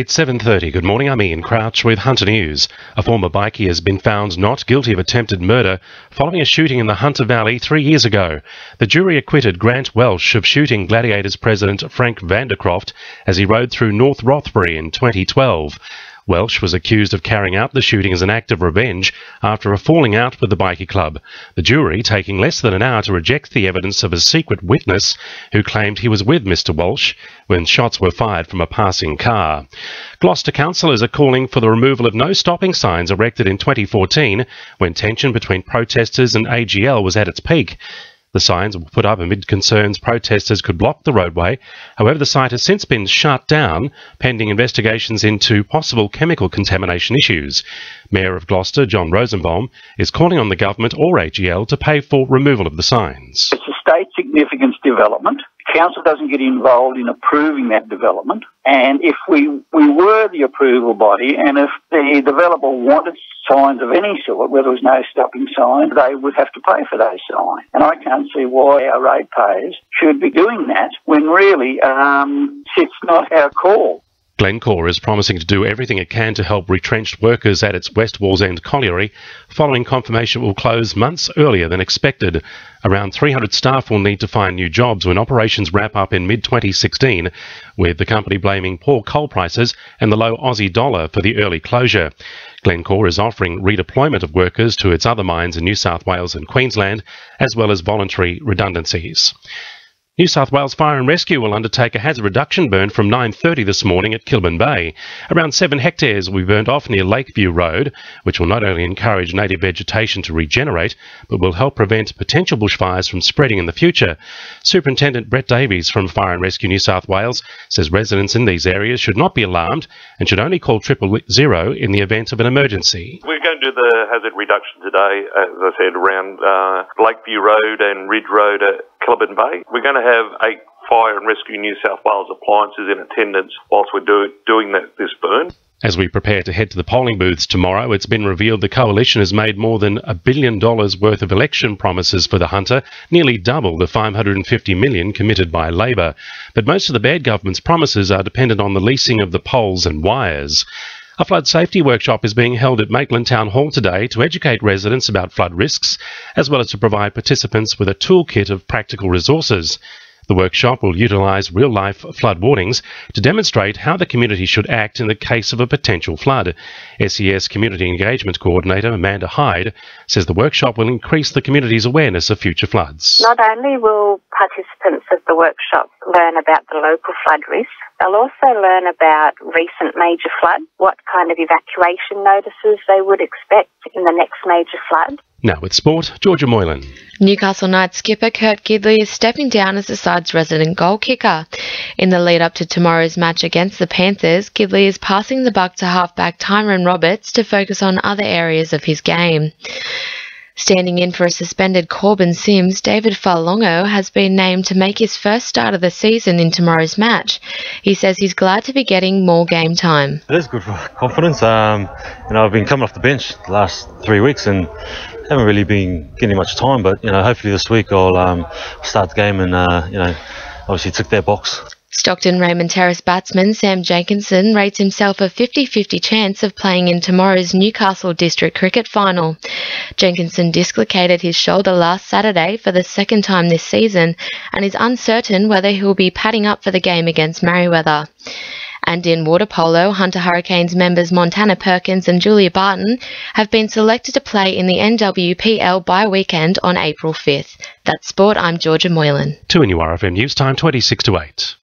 It's 7:30. Good morning, I'm Ian Crouch with Hunter News. A former bikie has been found not guilty of attempted murder following a shooting in the Hunter Valley 3 years ago. The jury acquitted Grant Welsh of shooting Gladiators president Frank Vandercroft as he rode through North Rothbury in 2012. Welsh was accused of carrying out the shooting as an act of revenge after a falling out with the bikie club. The jury taking less than an hour to reject the evidence of a secret witness who claimed he was with Mr. Welsh when shots were fired from a passing car. Gloucester councillors are calling for the removal of no stopping signs erected in 2014 when tension between protesters and AGL was at its peak. The signs were put up amid concerns protesters could block the roadway. However, the site has since been shut down, pending investigations into possible chemical contamination issues. Mayor of Gloucester, John Rosenbaum, is calling on the government or AGL to pay for removal of the signs. It's a state significance development. Council doesn't get involved in approving that development, and if we were the approval body and if the developer wanted signs of any sort, where there was no stopping sign, they would have to pay for those signs. And I can't see why our ratepayers should be doing that when really it's not our call. Glencore is promising to do everything it can to help retrenched workers at its West Wallsend colliery, following confirmation it will close months earlier than expected. Around 300 staff will need to find new jobs when operations wrap up in mid-2016, with the company blaming poor coal prices and the low Aussie dollar for the early closure. Glencore is offering redeployment of workers to its other mines in New South Wales and Queensland, as well as voluntary redundancies. New South Wales Fire and Rescue will undertake a hazard reduction burn from 9:30 this morning at Kilburn Bay. Around 7 hectares will be burnt off near Lakeview Road, which will not only encourage native vegetation to regenerate, but will help prevent potential bushfires from spreading in the future. Superintendent Brett Davies from Fire and Rescue New South Wales says residents in these areas should not be alarmed and should only call 000 in the event of an emergency. We're going to do the hazard reduction today, as I said, around Lakeview Road and Ridge Road at Kilburn Bay. We're going to have 8 Fire and Rescue New South Wales appliances in attendance whilst we're doing this burn. As we prepare to head to the polling booths tomorrow, it's been revealed the coalition has made more than $1 billion worth of election promises for the Hunter, nearly double the $550 million committed by Labor. But most of the bad government's promises are dependent on the leasing of the poles and wires. A flood safety workshop is being held at Maitland Town Hall today to educate residents about flood risks, as well as to provide participants with a toolkit of practical resources. The workshop will utilise real-life flood warnings to demonstrate how the community should act in the case of a potential flood. SES Community Engagement Coordinator Amanda Hyde says the workshop will increase the community's awareness of future floods. Not only will participants of the workshop learn about the local flood risks, they'll also learn about recent major flood, what kind of evacuation notices they would expect in the next major flood. Now with sport, Georgia Moylan. Newcastle Knights skipper Kurt Gidley is stepping down as the side's resident goal kicker. In the lead up to tomorrow's match against the Panthers, Gidley is passing the buck to halfback Tyrone Roberts to focus on other areas of his game. Standing in for a suspended Corbin Sims, David Falongo has been named to make his first start of the season in tomorrow's match. He says he's glad to be getting more game time. It is good for confidence. I've been coming off the bench the last 3 weeks and haven't really been getting much time, but hopefully this week I'll start the game and obviously tick their box. Stockton Raymond Terrace batsman Sam Jenkinson rates himself a 50-50 chance of playing in tomorrow's Newcastle District Cricket Final. Jenkinson dislocated his shoulder last Saturday for the second time this season and is uncertain whether he'll be padding up for the game against Merriweather. And in water polo, Hunter Hurricanes members Montana Perkins and Julia Barton have been selected to play in the NWPL by-weekend on April 5th. That's sport, I'm Georgia Moylan. To NURFM News Time 26 to 8.